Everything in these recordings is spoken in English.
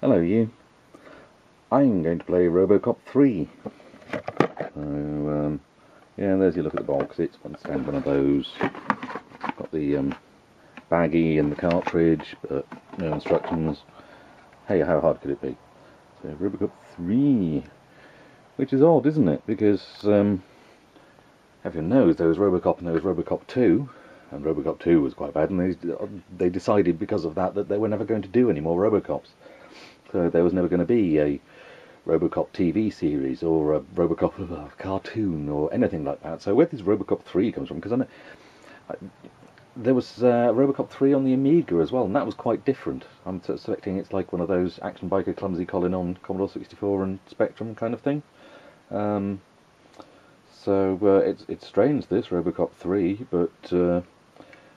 Hello you. I'm going to play Robocop 3. So, yeah, there's your look at the box. It's one of those. Got the baggie and the cartridge, but no instructions. Hey, how hard could it be? So, Robocop 3. Which is odd, isn't it? Because, everyone knows there was Robocop and there was Robocop 2. And Robocop 2 was quite bad, and they decided because of that they were never going to do any more Robocops. So there was never going to be a Robocop TV series or a Robocop cartoon or anything like that. So where does Robocop 3 comes from? Because I know there was Robocop 3 on the Amiga as well, and that was quite different. I'm suspecting it's like one of those action biker clumsy Colin on Commodore 64 and Spectrum kind of thing. So it's strange, this Robocop 3, but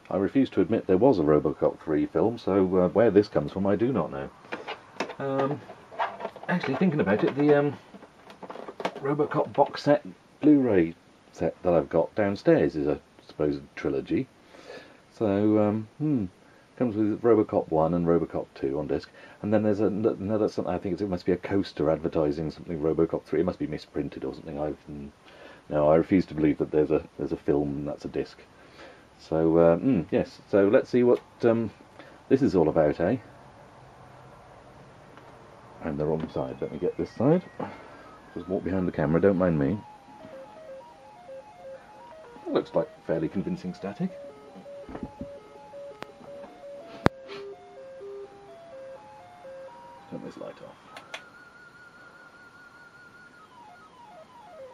I refuse to admit there was a Robocop 3 film, so where this comes from I do not know. Actually, thinking about it, the Robocop box set Blu-ray set that I've got downstairs is a supposed trilogy. So, comes with Robocop 1 and Robocop 2 on disc, and then there's another something. I think it must be a coaster advertising something Robocop 3. It must be misprinted or something. No, I refuse to believe that there's a film and that's a disc. So, yes. So let's see what this is all about, eh? I'm the wrong side. Let me get this side. Just walk behind the camera, don't mind me. It looks like fairly convincing static. Turn this light off.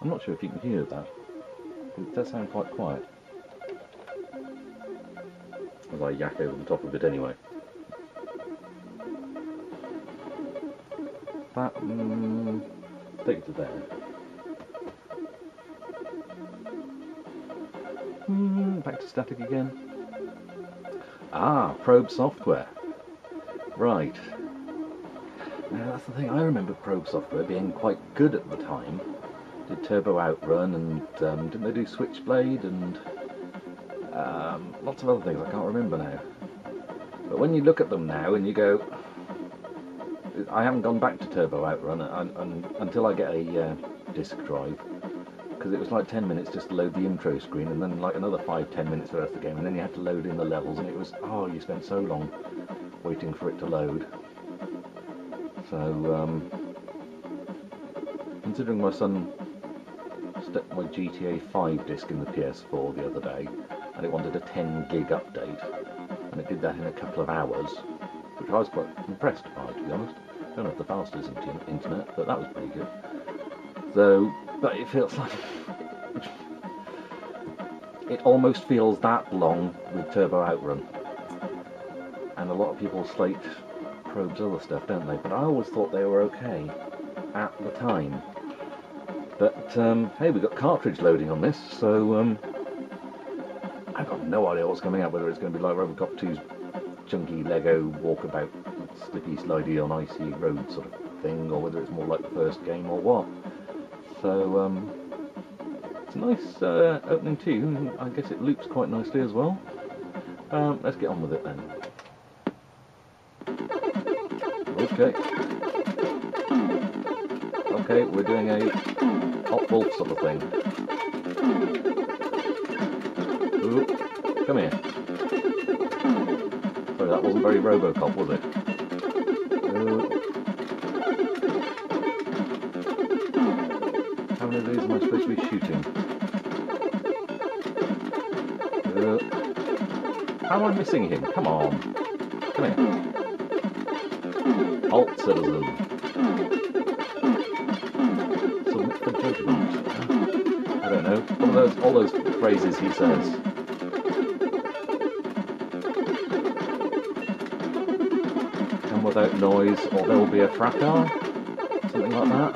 I'm not sure if you can hear that. It does sound quite quiet. As I yak over the top of it anyway. That, take it to there. Back to static again. Ah, probe software. Right. Now that's the thing, I remember probe software being quite good at the time. Did Turbo Outrun and didn't they do Switchblade and lots of other things I can't remember now. But when you look at them now and you go, I haven't gone back to Turbo Outrun until I get a disk drive, because it was like 10 minutes just to load the intro screen, and then like another 5-10 minutes for the rest of the game, and then you had to load in the levels, and it was, oh, you spent so long waiting for it to load. So, considering my son stuck my GTA 5 disc in the PS4 the other day, and it wanted a 10 gig update, and it did that in a couple of hours, which I was quite impressed by, to be honest. I don't have the fastest internet, but that was pretty good. So, but it feels like it almost feels that long with Turbo Outrun, and a lot of people slate Probe's other stuff, don't they? But I always thought they were okay at the time. But hey, we've got cartridge loading on this, so I've got no idea what's coming out. Whether it's going to be like Robocop 2's chunky Lego walkabout, slippy slidey on icy road sort of thing, or whether it's more like the first game or what. So it's a nice opening tune. I guess it loops quite nicely as well. Let's get on with it then. Okay. Okay, we're doing a Hot Wolf sort of thing. Ooh, come here. Sorry, that wasn't very Robocop, was it? How many of these am I supposed to be shooting? How am I missing him? Come on. Come here. Halt, citizen. Submit for judgment. I don't know. All those phrases he says. Come without noise, or there will be a fracas. Something like that.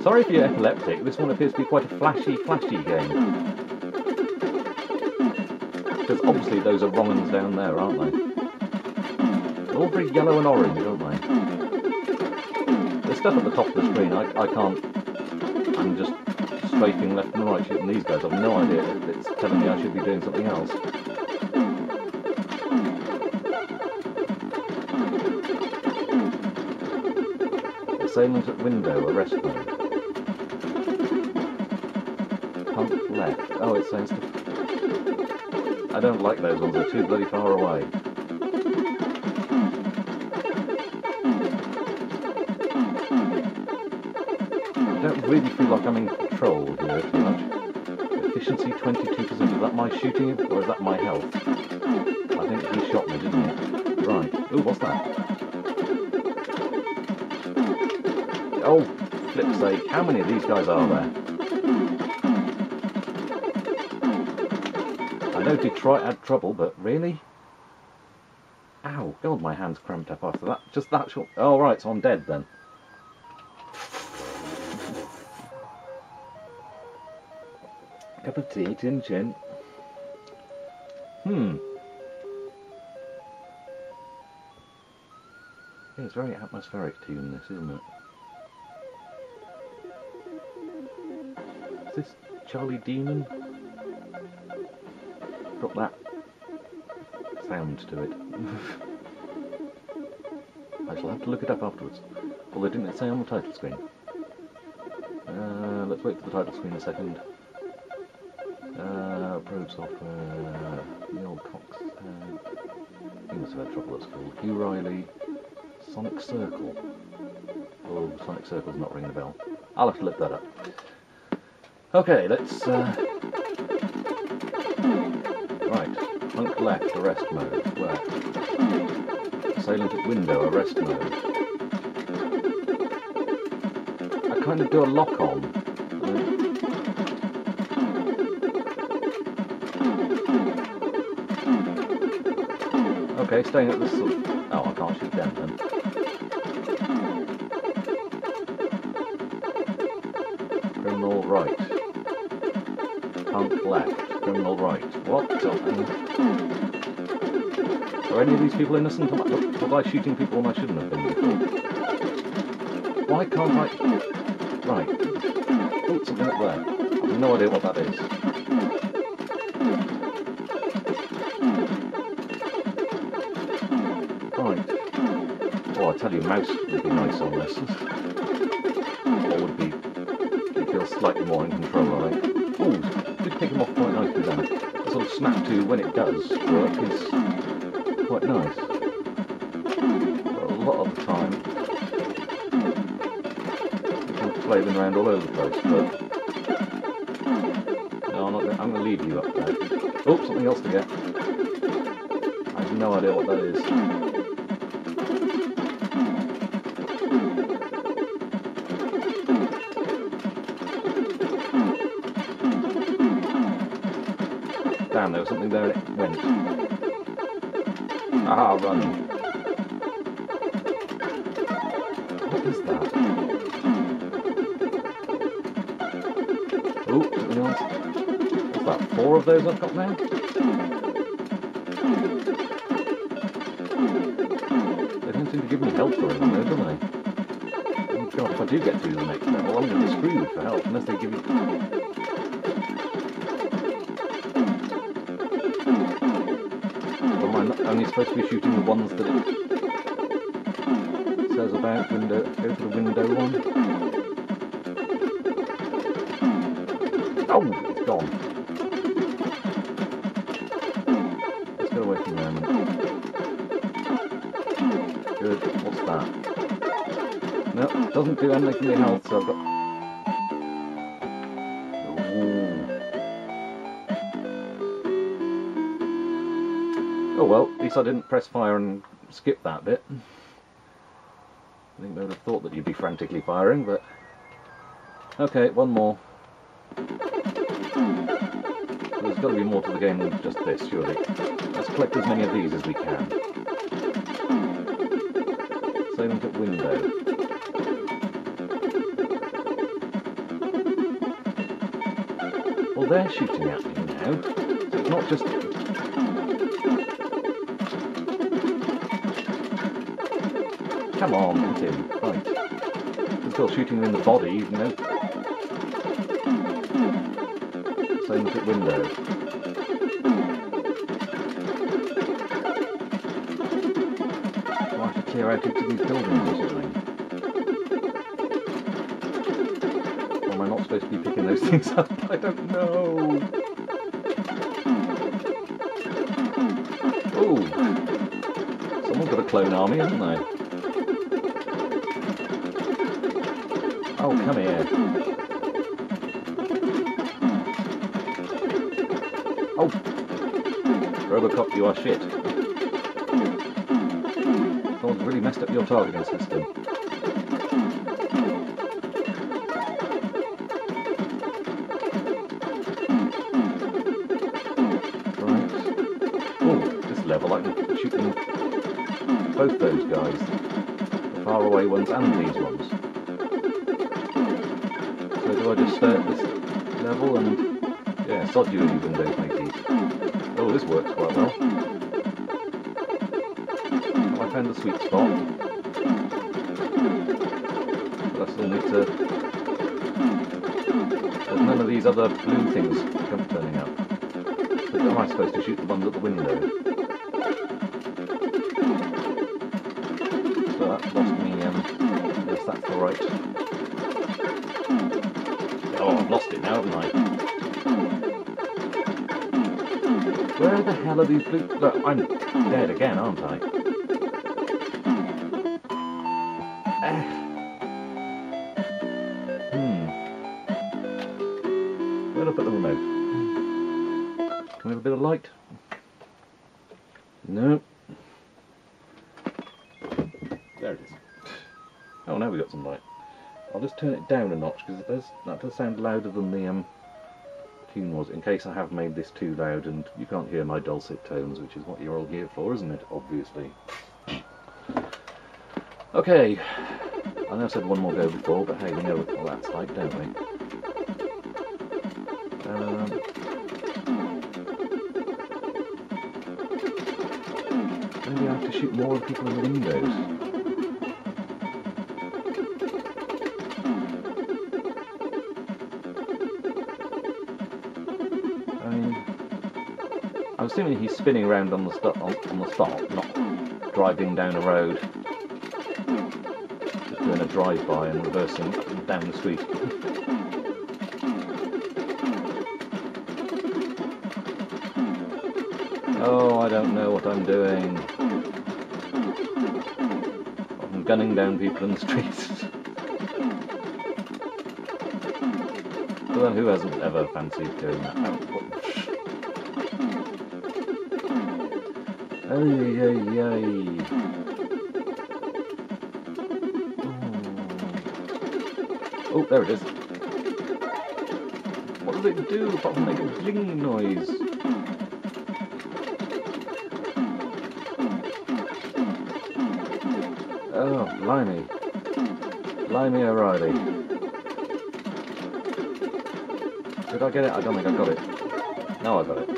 Sorry if you're epileptic, this one appears to be quite a flashy game. Because obviously those are wrong ones down there, aren't they? They're all very yellow and orange, aren't they? There's stuff at the top of the screen, I can't... I'm just strafing left and right shooting these guys. I've no idea if it's telling me I should be doing something else. Assailant at window, arrest mode. Pump left. Oh, it says to... I don't like those ones, they're too bloody far away. I don't really feel like I'm in control here too much. Efficiency 22%. Is that my shooting or is that my health? I think he shot me, didn't he? Right. Ooh, what's that? Oh, flip's sake. How many of these guys are there? I know Detroit had trouble, but really? Ow, God, my hand's cramped up after that. Just that short. Oh, right, so I'm dead then. Cup of tea, chin chin. Yeah, it's very atmospheric tune, this, isn't it? Is this Charlie Demon? Got that sound to it. I shall have to look it up afterwards. Although didn't it say on the title screen? Let's wait for the title screen a second. Probe software, Neil Cox, he must have had trouble at school. Hugh Riley, Sonic Circle. Oh, Sonic Circle's not ringing a bell. I'll have to look that up. Okay, let's... Right, punk left, arrest mode. Where? Assailant at window, arrest mode. I kind of do a lock-on. Okay, staying at this sort of... Oh, I can't shoot them then. Criminal right. Punk left. Criminal right. What? Are any of these people innocent? Was I shooting people when I shouldn't have been before? Why can't I... Right. Oh, something up there. I have no idea what that is. Right. Oh, I tell you, mouse would be nice on this. Or would be... It feels slightly more in control, I think. Oh, did pick him off quite nicely then. The sort of snap to when it does work is quite nice. But a lot of the time, you can play them around all over the place, but... No, I'm going to leave you up there. Oh, something else to get. I have no idea what that is. Damn, there was something there and it went. Ah, run. What is that? Oh, something else. What's that, 4 of those I've got now? They don't seem to give me health or anything though, do they? Oh god, if I do get through the next level, I'm going to be screwed for health unless they give me... Only supposed to be shooting the ones that it says about. Window, go to the window one. Oh, it's gone. Let's go away from there a minute. Good, what's that? No, it doesn't do anything for my health, so I've got... Oh well, at least I didn't press fire and skip that bit. I think they would have thought that you'd be frantically firing, but... Okay, one more. So there's got to be more to the game than just this, surely. Let's collect as many of these as we can. Assailant at window. Well, they're shooting at me now, so it's not just... Come on, hit him. Right. He's still shooting him in the body, you know. Same at window. Do I have to clear out into these buildings or something? supposed to be picking those things up? I don't know. Oh, someone's got a clone army, haven't they? Oh, come here. Oh, Robocop, you are shit. Someone's really messed up your targeting system. Right. Oh, this level I can shoot them, both those guys. The far away ones and these ones. So do I just stay at this level and... yeah, sod you in your windows, mateys. Oh, this works quite well. I found the sweet spot. But I still need to... there's none of these other blue things come turning up. But am I supposed to shoot the ones at the window? So that lost me, yes, that's the right... oh, I've lost it now, haven't I? Where the hell are these blue... look, I'm dead again, aren't I? Where do I put the remote? Can we have a bit of light? No. There it is. Oh, now we've got some light. I'll just turn it down a notch because that does sound louder than the tune was, in case I have made this too loud and you can't hear my dulcet tones, which is what you're all here for, isn't it? Obviously. Okay. I know I said one more go before, but hey, we know what that's like, don't we? Maybe I have to shoot more of people in the windows. I mean, I'm assuming he's spinning around on the spot, not driving down a road, just doing a drive-by and reversing up and down the street. Oh, I don't know what I'm doing. I'm gunning down people in the streets. Well, then who hasn't ever fancied doing that? Ay, ay, ay. Oh, there it is. What does it do apart from make a blinging noise? Oh, blimey. Blimey O'Reilly. Did I get it? I don't think I got it. No, I got it.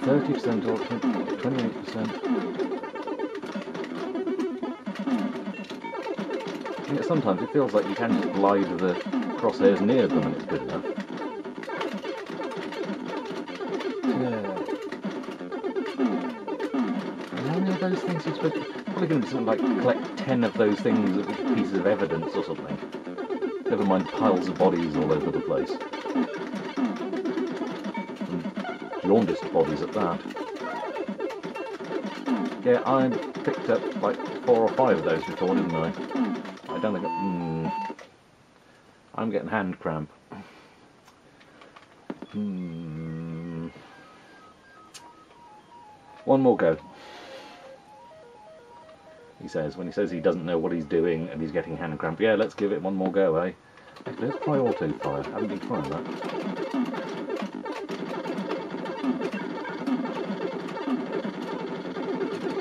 30% or 28%. Yeah, sometimes it feels like you can just glide the crosshairs near them and it's good enough. Those things you're supposed to... probably going to be something like collect 10 of those things as pieces of evidence or something. Never mind piles of bodies all over the place. And jaundiced bodies at that. Yeah, I picked up like 4 or 5 of those before, didn't I? I don't think... I'm getting hand cramp. One more go. He says, when he says he doesn't know what he's doing and he's getting hand cramp. Yeah, let's give it one more go, eh? Let's try auto fire. I haven't been trying that.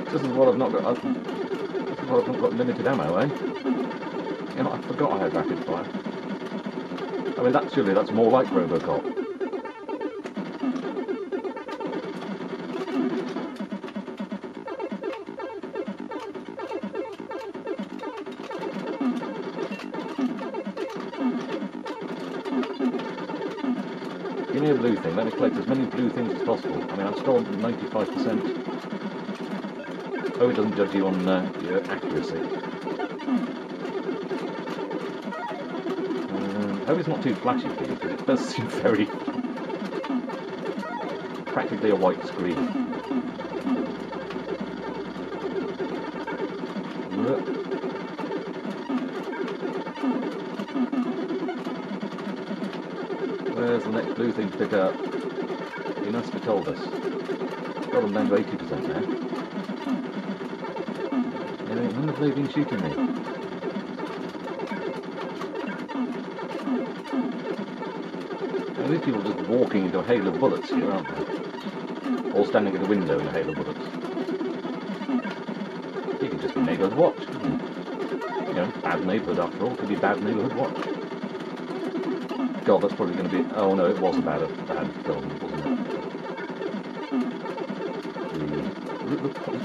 This is what I've not got. This is what I've not got limited ammo, eh? You know, I forgot I had rapid fire. I mean, that's more like Robocop. Give me a blue thing. Let me collect as many blue things as possible. I mean, I'm still on 95%. Oh, it doesn't judge you on your accuracy. hope it's not too flashy for you, because it does seem very... practically a white screen. Where's the next blue thing to pick up? He must have told us. Got them down to 80% now. Yeah, when have they been shooting me? Well, these people are just walking into a hail of bullets here, aren't they? Or standing at a window in a hail of bullets. You could just be neighbourhood watch, couldn't you? You know, bad neighbourhood after all. Could be bad neighbourhood watch. God, that's probably going to be... Oh no, it was a bad film, wasn't it?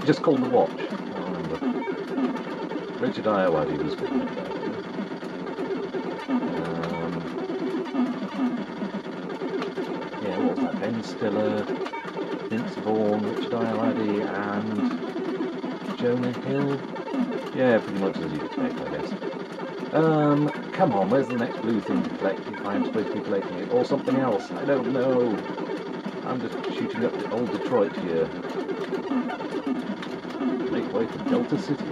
Just called The Watch. I remember. Richard Ayoade was good in it. Yeah, what was that? Ben Stiller, Vince Vaughn, Richard Ayoade, and Jonah Hill. Yeah, pretty much as you'd expect, I guess. Come on, where's the next blue thing to collect if I'm supposed to be collecting it? Or something else? I don't know. I'm just shooting up old Detroit here. Make way for Delta City.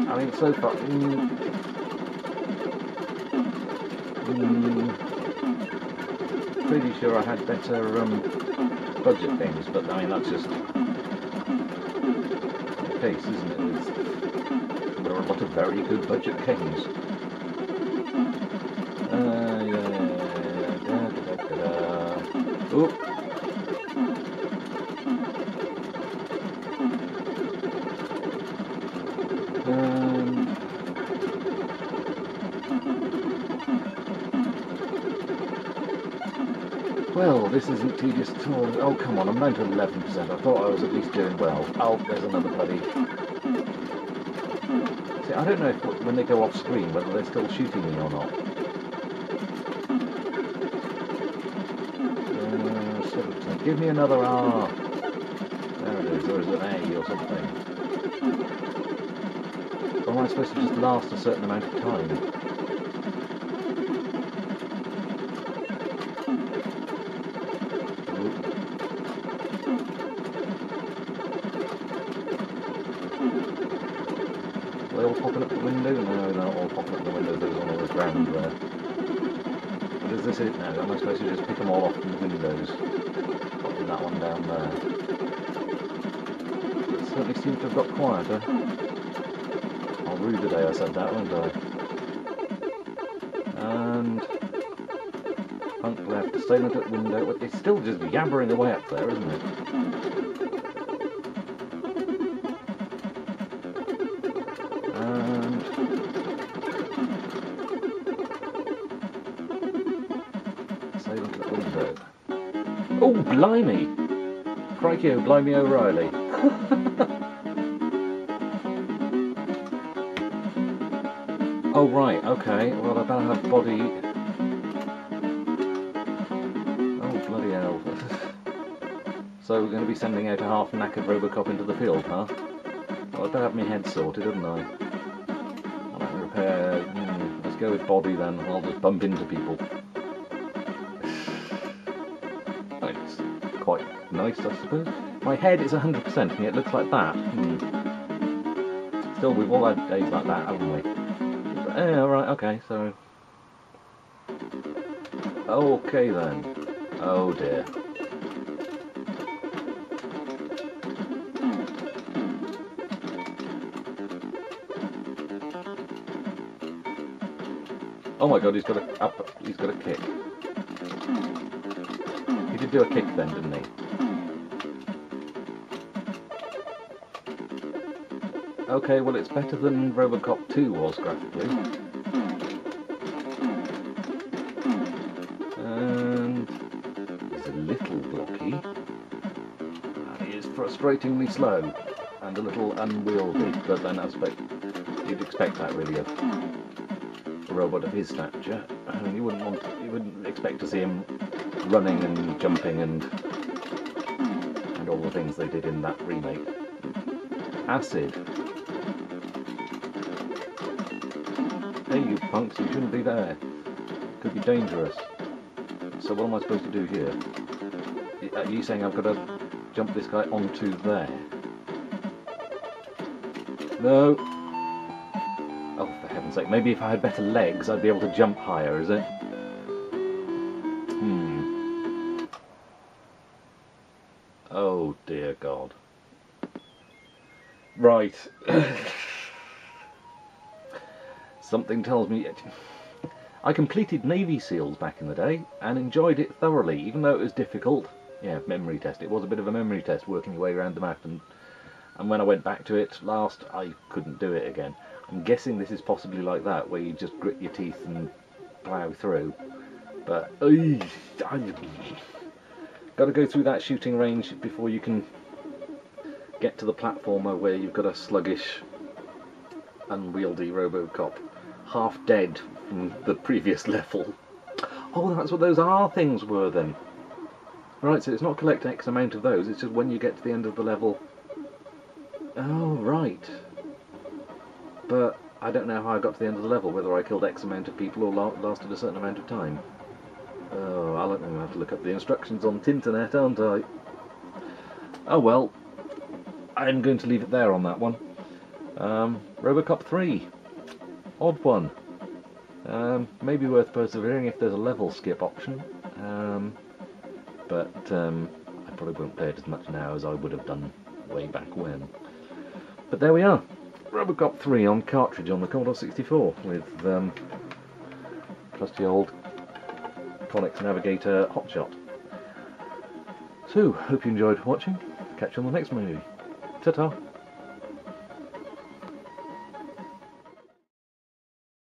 I mean, so far... pretty sure I had better budget things, but I mean that's just the case, isn't it? There are a lot of very good budget games. Oop. Well, this isn't tedious at all. Oh, come on, I'm down to 11%. I thought I was at least doing well. Oh, there's another bloody... See, I don't know if when they go off screen whether they're still shooting me or not. 7%. Give me another R. There it is, or is it an A or something? Or am I supposed to just last a certain amount of time? Are they all popping up the window? No, they're not all popping up the window. There's one on the ground there. But is this it now? Am I supposed to just pick them all off from the windows? Popping that one down there. It certainly seems to have got quieter. I'll rue the day I said that, won't I? And... Punk left, assailant at window. It's still just yabbering away up there, isn't it? Oh, blimey! Crikey, oh, blimey O'Reilly. Oh, right, okay. Well, I better have body... Oh, bloody hell. So we're going to be sending out a half-knackered Robocop into the field, huh? Well, I better have my head sorted, hadn't I? I'll have to repair... let's go with body then. I'll just bump into people. Quite nice, I suppose. My head is 100% and it looks like that. Still, we've all had days like that, haven't we? But, alright, okay, so... Okay then. Oh dear. Oh my god, he's got a kick. He did do a kick then, didn't he? Okay, well it's better than Robocop 2 was graphically. And he's a little blocky. And he is frustratingly slow and a little unwieldy, but then I suppose you'd expect that really of a robot of his stature. I mean, you wouldn't expect to see him running and jumping and all the things they did in that remake. Acid. Hey you punks, you shouldn't be there. Could be dangerous. So what am I supposed to do here? Are you saying I've got to jump this guy onto there? No. Oh, for heaven's sake. Maybe if I had better legs, I'd be able to jump higher, is it? Oh, dear God. Right. Something tells me... I completed Navy SEALs back in the day, and enjoyed it thoroughly, even though it was difficult. Yeah, memory test. It was a bit of a memory test, working your way around the map, and when I went back to it last, I couldn't do it again. I'm guessing this is possibly like that, where you just grit your teeth and plough through. But, got to go through that shooting range before you can get to the platformer where you've got a sluggish, unwieldy Robocop, half dead from the previous level. Oh, that's what those R things were then. Right, so it's not collect X amount of those, it's just when you get to the end of the level. Oh, right. But I don't know how I got to the end of the level, whether I killed X amount of people or lasted a certain amount of time. Oh, I'll have to look up the instructions on Tinternet, aren't I? Oh well, I'm going to leave it there on that one. Robocop 3. Odd one. Maybe worth persevering if there's a level skip option. But I probably won't play it as much now as I would have done way back when. But there we are. Robocop 3 on cartridge on the Commodore 64 with trusty old Konix Navigator Hotshot. So, hope you enjoyed watching. Catch you on the next movie. Ta-ta.